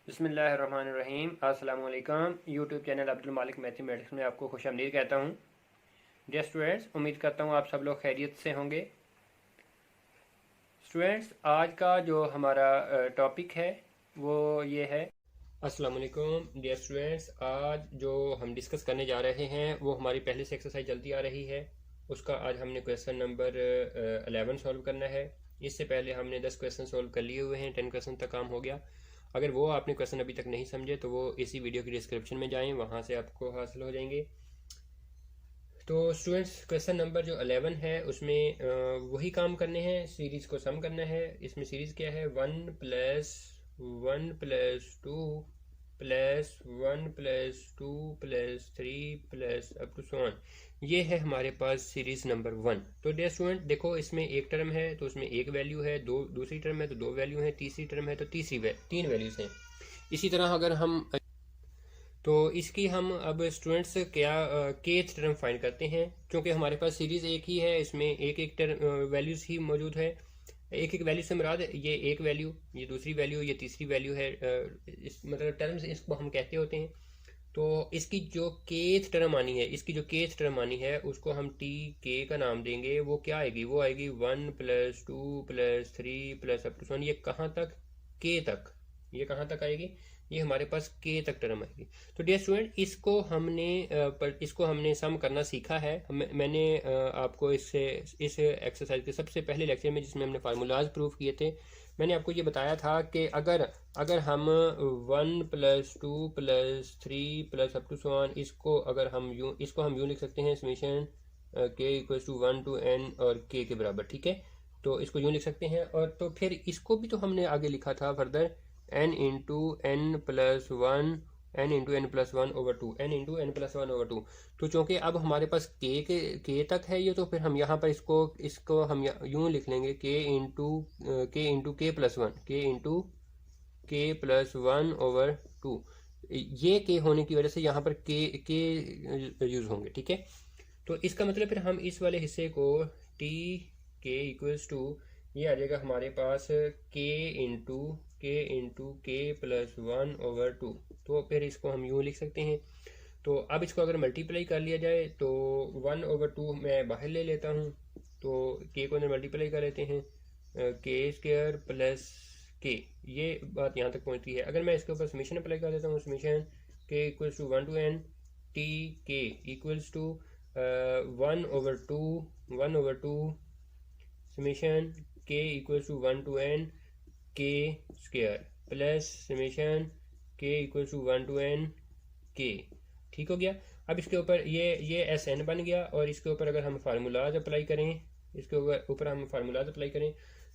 बिस्मिल्लाहिर्रहमानिर्रहीम। अस्सलाम वालेकुम। यूट्यूब चैनल अब्दुल मालिक मैथमेटिक्स में आपको खुशामदीद कहता हूँ। डियर स्टूडेंट्स, उम्मीद करता हूँ आप सब लोग खैरियत से होंगे। स्टूडेंट्स, आज का जो हमारा टॉपिक है वो ये है। अस्सलाम वालेकुम डियर स्टूडेंट्स, आज जो हम डिस्कस करने जा रहे हैं वो हमारी पहले से एक्सरसाइज चलती आ रही है। उसका आज हमने क्वेश्चन नंबर 11 सॉल्व करना है। इससे पहले हमने 10 क्वेश्चन सॉल्व कर लिए हुए हैं, 10 क्वेश्चन तक काम हो गया। अगर वो आपने क्वेश्चन अभी तक नहीं समझे तो वो इसी वीडियो की डिस्क्रिप्शन में जाएं, वहाँ से आपको हासिल हो जाएंगे। तो स्टूडेंट्स, क्वेश्चन नंबर जो 11 है उसमें वही काम करने हैं, सीरीज़ को सम करना है। इसमें सीरीज़ क्या है, 1+1+2+1+2+3+up to so on। ये है हमारे पास सीरीज़ नंबर 1। तो डियर स्टूडेंट देखो, इसमें एक टर्म है तो उसमें एक वैल्यू है, दूसरी टर्म है तो दो वैल्यू है, तीसरी टर्म है तो तीन वैल्यूज़ हैं। इसी तरह अगर हम तो इसकी हम अब स्टूडेंट्स क्या केथ टर्म फाइंड करते हैं, क्योंकि हमारे पास सीरीज़ एक ही है, इसमें एक एक टर्म वैल्यूज़ ही मौजूद है। एक एक वैल्यू से मुराद ये एक वैल्यू, ये दूसरी वैल्यू, ये तीसरी वैल्यू है। मतलब टर्म्स इसको हम कहते होते हैं। तो इसकी जो केथ टर्म आनी है, इसकी जो केथ टर्म आनी है उसको हम टी के का नाम देंगे। वो क्या आएगी, वो आएगी 1+2+3+up to 1। ये कहाँ तक, के तक। ये कहाँ तक आएगी, ये हमारे पास के तक टर्म आएगी। तो डियर स्टूडेंट, इसको हमने सम करना सीखा है। मैंने आपको इस एक्सरसाइज के सबसे पहले लेक्चर में, जिसमें हमने फार्मूलाज प्रूव किए थे, मैंने आपको ये बताया था कि अगर हम 1+2+3+up to so on इसको हम यूँ लिख सकते हैं, समेशन k=1 to n और k के बराबर, ठीक है। तो इसको यूँ लिख सकते हैं। और तो फिर इसको भी तो हमने आगे लिखा था फर्दर, n×n+1 n×n+1/2 n×n+1/2। तो चूँकि अब हमारे पास के तक है ये, तो फिर हम यहाँ पर इसको हम यूँ लिख लेंगे k+1/2। ये के होने की वजह से यहाँ पर के यूज़ होंगे, ठीक है। तो इसका मतलब फिर हम इस वाले हिस्से को टी के इक्वल्स टू, ये आ जाएगा हमारे पास k+1/2। तो फिर इसको हम यूँ लिख सकते हैं। तो अब इसको अगर मल्टीप्लाई कर लिया जाए तो 1/2 मैं बाहर ले लेता हूँ, तो के को अंदर मल्टीप्लाई कर लेते हैं, k² प्लस के। ये बात यहाँ तक पहुँचती है। अगर मैं इसके ऊपर समीशन अप्लाई कर देता हूँ, summation k=1 to n T के equals to 1/2 summation k=1 to n k² plus summation k=1 to n k। ठीक हो गया। अब इसके ऊपर ये एस एन बन गया, और इसके ऊपर अगर हम फार्मूलाज अप्लाई करें,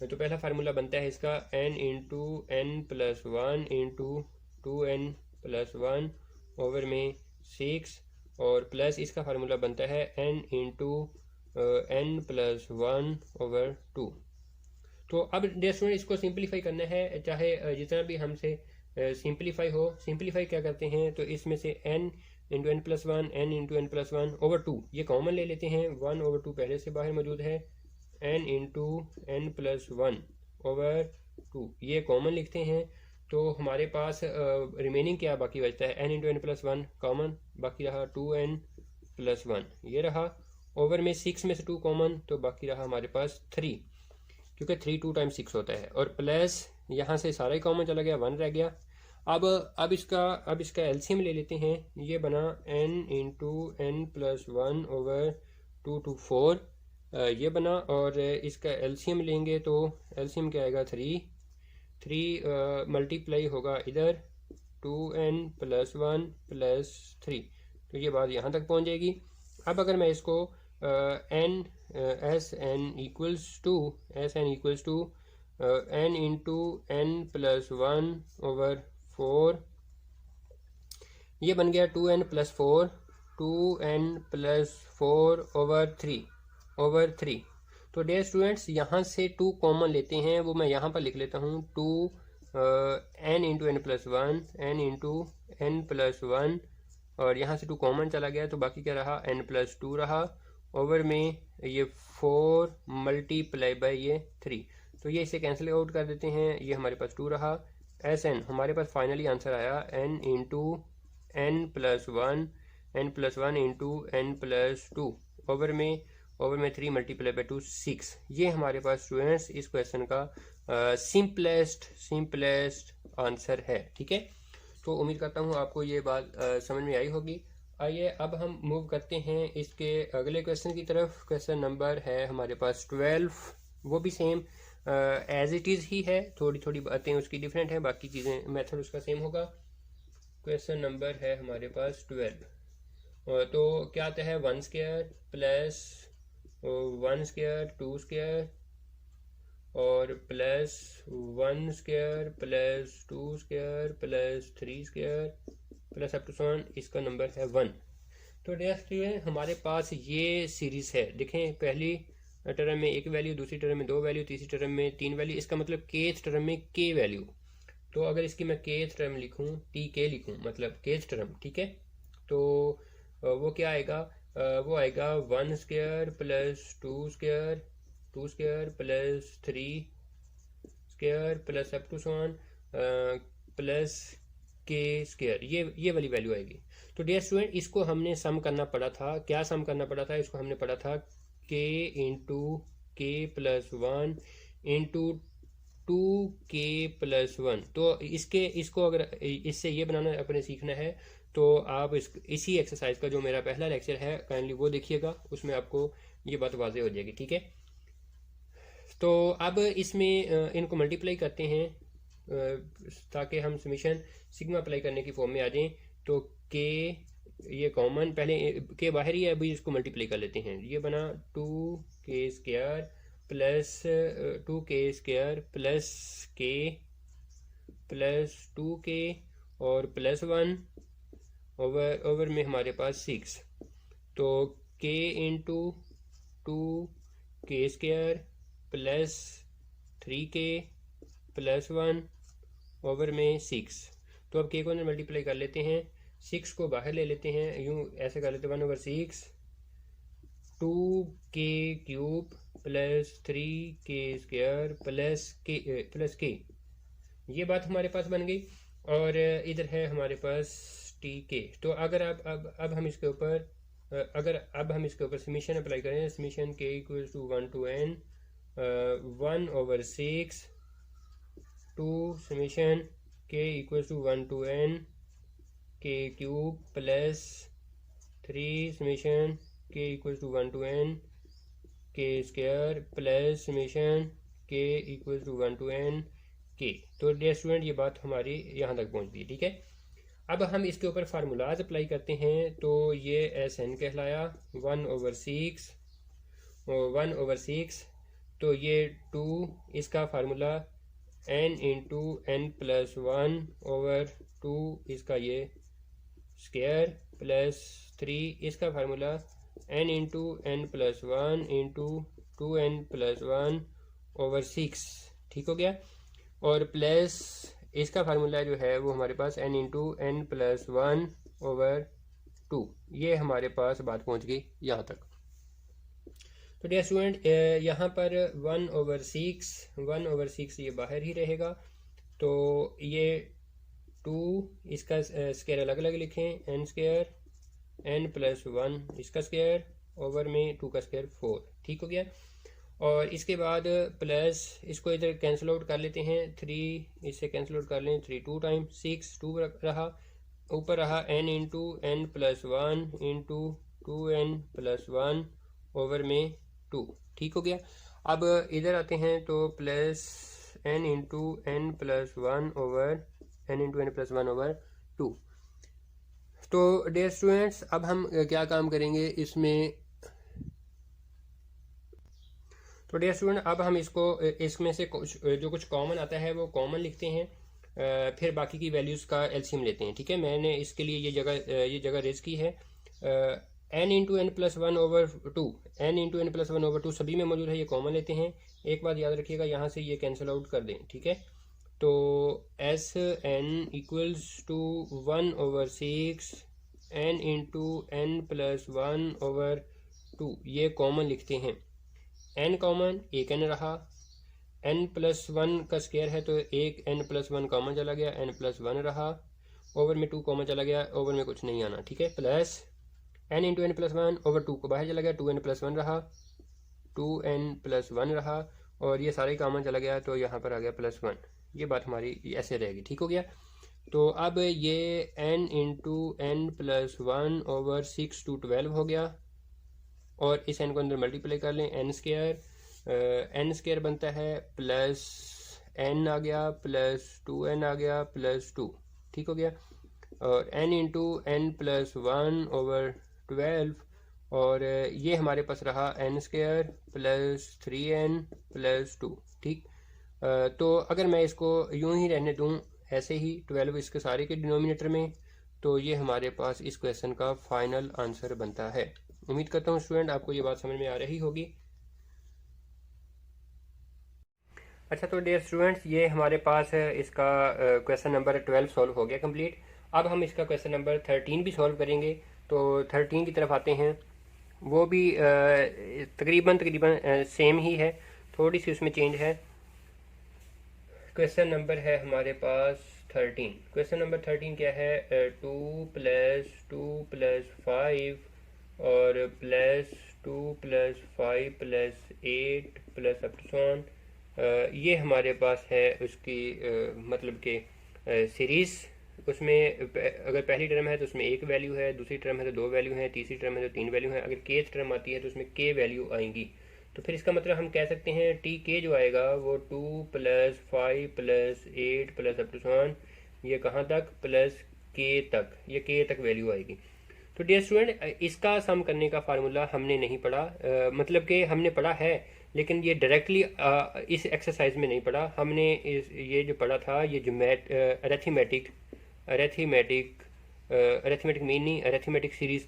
तो पहला फार्मूला बनता है इसका n×n+1 × 2n+1/6, और प्लस इसका फार्मूला बनता है n×n+1/2। तो अब डियर स्टूडेंट, इसको सिंपलीफाई करना है, चाहे जितना भी हमसे सिंपलीफाई हो। सिंपलीफाई क्या करते हैं, तो इसमें से n×n+1 n×n+1/2 ये कॉमन ले लेते हैं। 1/2 पहले से बाहर मौजूद है, n×n+1/2 ये कॉमन लिखते हैं। तो हमारे पास रिमेनिंग क्या बाकी बचता है, n×n+1 कॉमन, बाकी रहा 2n+1 ये रहा, ओवर में 6 में से 2 कॉमन, तो बाकी रहा हमारे पास 3, क्योंकि 3 2 टाइम्स 6 होता है, और प्लस यहाँ से सारा ही कॉमन चला गया, 1 रह गया। अब इसका एलसीएम ले लेते हैं। ये बना n×n+1/2 to 4 ये बना, और इसका एलसीएम लेंगे तो एलसीएम क्या आएगा, 3 मल्टीप्लाई होगा इधर 2n+1 + 3, तो ये बात यहाँ तक पहुँच जाएगी। अब अगर मैं इसको sn इक्वल्स टू n×n+1/4, ये बन गया 2n+4/3। तो डियर स्टूडेंट्स, यहाँ से 2 कॉमन लेते हैं, वो मैं यहाँ पर लिख लेता हूँ, 2n×n+1 और यहाँ से 2 कॉमन चला गया, तो बाकी क्या रहा, n+2 रहा, ओवर में ये 4 मल्टीप्लाई बाय ये 3, तो ये इसे कैंसिल आउट कर देते हैं। ये हमारे पास 2 रहा, एस एन हमारे पास फाइनली आंसर आया n into n plus one into n plus two over में 3 मल्टीप्लाई बाई 2 6। ये हमारे पास स्टूडेंट्स इस क्वेश्चन का सिंपलेस्ट आंसर है। ठीक है, तो उम्मीद करता हूँ आपको ये बात समझ में आई होगी। आइए अब हम मूव करते हैं इसके अगले क्वेश्चन की तरफ। क्वेश्चन नंबर है हमारे पास 12। वो भी सेम एज इट इज़ ही है, थोड़ी थोड़ी बातें उसकी डिफरेंट हैं, बाकी चीज़ें मेथड उसका सेम होगा। क्वेश्चन नंबर है हमारे पास 12। तो क्या आता है 1 स्क्वायर प्लस 1 स्क्वायर 2 स्क्वायर और plus 1 square plus 2 square plus 3 square plus up to 7, इसका नंबर है 1। तो डियर स्टूडेंट हमारे पास ये सीरीज़ है। देखें, पहली टर्म में एक वैल्यू, दूसरी टर्म में 2 वैल्यू, तीसरी टर्म में 3 वैल्यू, इसका मतलब केथ टर्म में k वैल्यू। तो अगर इसकी मैं केथ टर्म लिखूं, tk लिखूं, मतलब केथ टर्म, ठीक है, तो वो क्या आएगा, वो आएगा 1 square plus 2 square plus 3 square plus up to 7 plus k square, ये वाली वैल्यू आएगी। तो डियर स्टूडेंट इसको हमने सम करना पड़ा था। क्या सम करना पड़ा था? इसको हमने पढ़ा था k इंटू के प्लस 1 इंटू 2k प्लस 1। तो इसको अगर इससे ये बनाना अपने सीखना है तो आप इसी एक्सरसाइज का जो मेरा पहला लेक्चर है काइंडली वो देखिएगा, उसमें आपको ये बात वाज़ेह हो जाएगी। ठीक है, तो अब इसमें इनको मल्टीप्लाई करते हैं ताकि हम समीशन सिग्मा अप्लाई करने की फॉर्म में आ जाएं। तो k ये कॉमन, पहले के बाहर ही है, अभी इसको मल्टीप्लाई कर लेते हैं। ये बना 2k square plus 2k square plus k plus 2k और प्लस 1 ओवर में हमारे पास 6। तो k into 2k square plus 3k plus 1 over में 6। तो अब k को मल्टीप्लाई कर लेते हैं, 6 को बाहर ले लेते हैं, यूँ ऐसे कर लेते हैं 1/6 2k cube plus 3k square plus k। ये बात हमारे पास बन गई। और इधर है हमारे पास tk। तो अगर अब हम इसके ऊपर समीशन अप्लाई करें, summation k equals to 1 to n 1/6 to summation k equals to 1 to n k cube plus 3 summation k equals to 1 to n k square plus summation k equals to 1 to n k। तो dear student ये बात हमारी यहाँ तक पहुँच गई। ठीक है, अब हम इसके ऊपर फार्मूलाज अप्लाई करते हैं। तो ये एस एन कहलाया 1/6 तो ये 2, इसका formula n into n plus 1 over 2, इसका ये स्क्वायर प्लस 3, इसका formula n into n plus 1 into 2n plus 1 over 6। ठीक हो गया। और प्लस इसका फार्मूला जो है वो हमारे पास n into n plus 1 over 2। ये हमारे पास बात पहुंच गई यहाँ तक। तो डियर स्टूडेंट यहाँ पर 1/6 ये बाहर ही रहेगा। तो ये 2, इसका स्क्वायर अलग अलग लिखें, n स्क्वायर n प्लस 1 इसका स्क्वायर ओवर में 2 का स्क्वायर 4। ठीक हो गया। और इसके बाद प्लस इसको इधर कैंसिल आउट कर लेते हैं, 3 इससे कैंसिल आउट कर लें, 3 2 टाइम्स 6 2 रहा, ऊपर रहा n into n plus 1 into 2n plus 1 over में 2। ठीक हो गया। अब इधर आते हैं तो plus n into n plus 1 over 2। तो डियर स्टूडेंट्स अब हम क्या काम करेंगे इसमें। तो डियर स्टूडेंट अब हम इसमें से जो कुछ कॉमन आता है वो कॉमन लिखते हैं, फिर बाकी की वैल्यूज़ का एलसीएम लेते हैं। ठीक है, मैंने इसके लिए ये जगह रेज की है। n into n plus 1 over 2, n into n plus 1 over 2 सभी में मौजूद है, ये कॉमन लेते हैं। एक बात याद रखिएगा, यहाँ से ये कैंसिल आउट कर दें। ठीक है, तो S n equals to 1/6 n into n plus 1 over 2, ये कॉमन लिखते हैं। n कॉमन, एक n रहा, n+1 का स्क्वायर है तो एक n+1 कॉमन चला गया, n+1 रहा, ओवर में 2 कॉमन चला गया, ओवर में कुछ नहीं आना, ठीक है, plus n into n+1 over 2 को बाहर चला गया, 2n+1 रहा, 2n+1 रहा, और ये सारे कॉमन चला गया तो यहाँ पर आ गया +1। ये बात हमारी ऐसे रहेगी, ठीक हो गया। तो अब ये n into n+1 over 6 to 12 हो गया, और इस n को अंदर मल्टीप्लाई कर लें, n स्क्वायर बनता है प्लस n आ गया प्लस 2n आ गया प्लस 2, ठीक हो गया, और n इंटू n+1 ओवर 12, और ये हमारे पास रहा n square plus 3n plus 2, ठीक। तो अगर मैं इसको यूं ही रहने दूं ऐसे ही 12 इसके सारे के डिनोमिनेटर में, तो ये हमारे पास इस क्वेश्चन का फाइनल आंसर बनता है। उम्मीद करता हूँ स्टूडेंट आपको ये बात समझ में आ रही होगी। अच्छा, तो डियर स्टूडेंट्स, ये हमारे पास इसका क्वेश्चन नंबर 12 सॉल्व हो गया कंप्लीट। अब हम इसका क्वेश्चन नंबर 13 भी सॉल्व करेंगे। तो 13 की तरफ आते हैं। वो भी तकरीबन सेम ही है, थोड़ी सी उसमें चेंज है। क्वेश्चन नंबर है हमारे पास 13। क्वेश्चन नंबर 13 क्या है? 2 + 2 + 5 और plus 2 + 5 + 8 plus up to so on. ये हमारे पास है उसकी मतलब कि सीरीज़। उसमें अगर पहली टर्म है तो उसमें एक वैल्यू है, दूसरी टर्म है तो दो वैल्यू है, तीसरी टर्म है तो तीन वैल्यू है। अगर केथ टर्म आती है तो उसमें के वैल्यू आएंगी। तो फिर इसका मतलब हम कह सकते हैं टी के जो आएगा वो 2 + 5 + 8 plus up to so on, ये कहाँ तक प्लस के तक, ये के तक वैल्यू आएगी। तो डियर स्टूडेंट, इसका सम करने का फार्मूला हमने नहीं पढ़ा, मतलब कि हमने पढ़ा है लेकिन ये डायरेक्टली इस एक्सरसाइज में नहीं पढ़ा। हमने ये जो पढ़ा था ये जो अरेथमेटिक मीन नहीं, अरेथमेटिक सीरीज़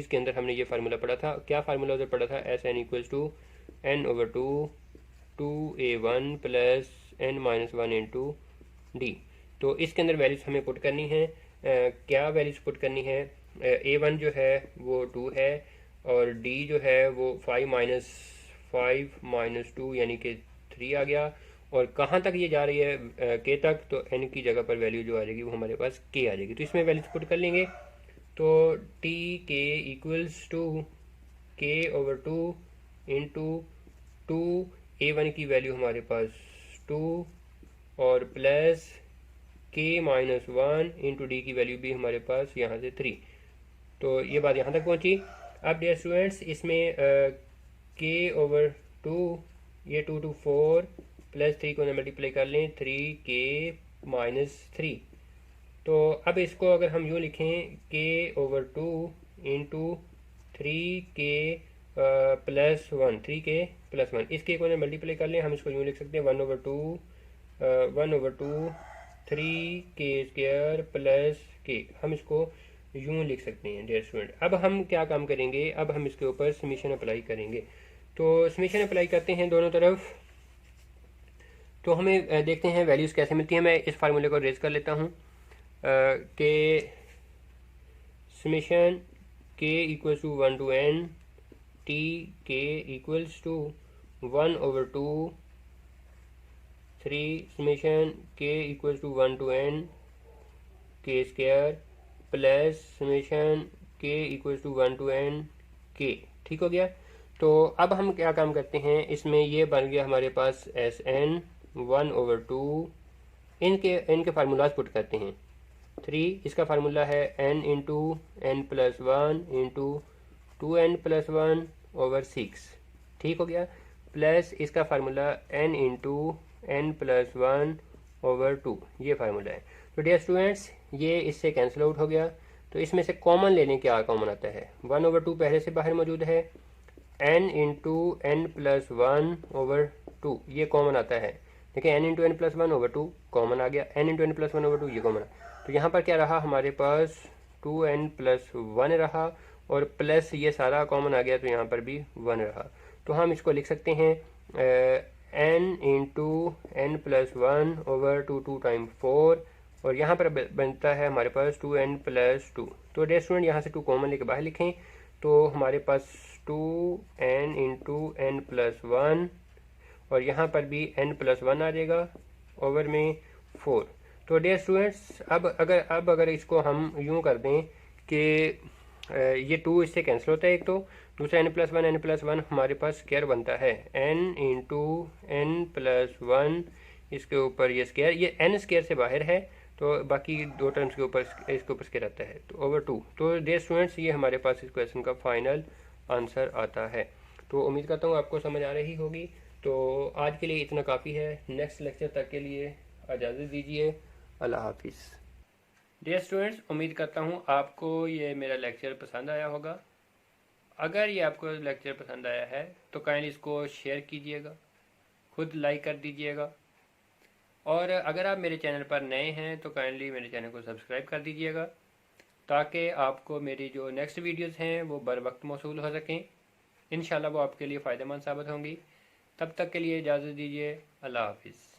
के अंदर हमने ये फार्मूला पढ़ा था। क्या फार्मूला उधर पढ़ा था? SN = n/2 2a1 + n-1 × d। तो इसके अंदर वैल्यूज हमें पुट करनी है। क्या वैल्यूज पुट करनी है? a1 जो है वो 2 है, और d जो है वो 5 - 2 यानी कि 3 आ गया। और कहाँ तक ये जा रही है? के तक। तो n की जगह पर वैल्यू जो आ जाएगी वो हमारे पास k आ जाएगी। तो इसमें वैल्यूज पुट कर लेंगे। तो t k = k/2 × 2 a1 की वैल्यू हमारे पास 2 और प्लस k-1 × d की वैल्यू भी हमारे पास यहाँ से 3। तो ये बात यहाँ तक पहुँची। अब डियर स्टूडेंट्स, इसमें k/2 ये 2 to 4 प्लस 3 को मल्टीप्लाई कर लें 3k - 3। तो अब इसको अगर हम यूँ लिखें k/2 × 3k + 1, 3k + 1, इसके को मल्टीप्लाई कर लें, हम इसको यूँ लिख सकते हैं 1/2 3k² प्लस k। हम इसको यूँ लिख सकते हैं डियर स्टूडेंट। अब हम क्या काम करेंगे? अब हम इसके ऊपर समीशन अप्लाई करेंगे। तो समीशन अप्लाई करते हैं दोनों तरफ। तो हमें देखते हैं वैल्यूज़ कैसे मिलती हैं। मैं इस फार्मूले को रेज कर लेता हूँ कि summation k = 1 to n t k = 1/2 3 summation k = 1 to n k² plus summation k = 1 to n k। ठीक हो गया। तो अब हम क्या काम करते हैं, इसमें ये बन गया हमारे पास SN 1/2। इनके फार्मूलाज पुट करते हैं। 3 इसका फार्मूला है n × n+1 × 2n+1 ओवर 6। ठीक हो गया। प्लस इसका फार्मूला n × n+1 ओवर 2, ये फार्मूला है। तो डियर स्टूडेंट्स, ये इससे कैंसिल आउट हो गया। तो इसमें से कॉमन लेने क्या कॉमन आता है? 1/2 पहले से बाहर मौजूद है, n × n+1 ओवर 2 ये कॉमन आता है। देखिए n × n+1 ओवर 2 कॉमन आ गया, n × n+1 ओवर 2 ये कॉमन। तो यहाँ पर क्या रहा हमारे पास? 2n+1 रहा, और प्लस ये सारा कॉमन आ गया तो यहाँ पर भी 1 रहा। तो हम इसको लिख सकते हैं n × n+1 ओवर 2 2 × 4, और यहाँ पर बनता है हमारे पास 2n + 2। तो डियर स्टूडेंट, यहाँ से 2 कॉमन लेके बाहर लिखें तो हमारे पास 2n × n+1 और यहाँ पर भी n+1 आ जाएगा ओवर में 4। तो डियर स्टूडेंट्स अब अगर इसको हम यूँ कर दें कि ये 2 इससे कैंसिल होता है एक, तो दूसरा n+1 हमारे पास स्क्वायर बनता है n इंटू n+1, इसके ऊपर ये स्क्वायर, ये n स्क्वायर से बाहर है तो बाकी दो टर्म्स के ऊपर इसके ऊपर स्क्वायर आता है तो ओवर 2। तो डियर स्टूडेंट्स ये हमारे पास इस क्वेश्चन का फाइनल आंसर आता है। तो उम्मीद करता हूँ आपको समझ आ रही होगी। तो आज के लिए इतना काफ़ी है। नेक्स्ट लेक्चर तक के लिए इजाज़त दीजिए। अल्लाह हाफिज़। डियर स्टूडेंट्स, उम्मीद करता हूँ आपको ये मेरा लेक्चर पसंद आया होगा। अगर ये आपको लेक्चर पसंद आया है तो काइंडली इसको शेयर कीजिएगा, खुद लाइक कर दीजिएगा, और अगर आप मेरे चैनल पर नए हैं तो काइंडली मेरे चैनल को सब्सक्राइब कर दीजिएगा ताकि आपको मेरी जो नेक्स्ट वीडियोस हैं वो बर वक्त मौसूल हो सकें। इंशाल्लाह वो आपके लिए फ़ायदेमंद साबित होंगी। तब तक के लिए इजाज़त दीजिए। अल्लाह हाफिज़।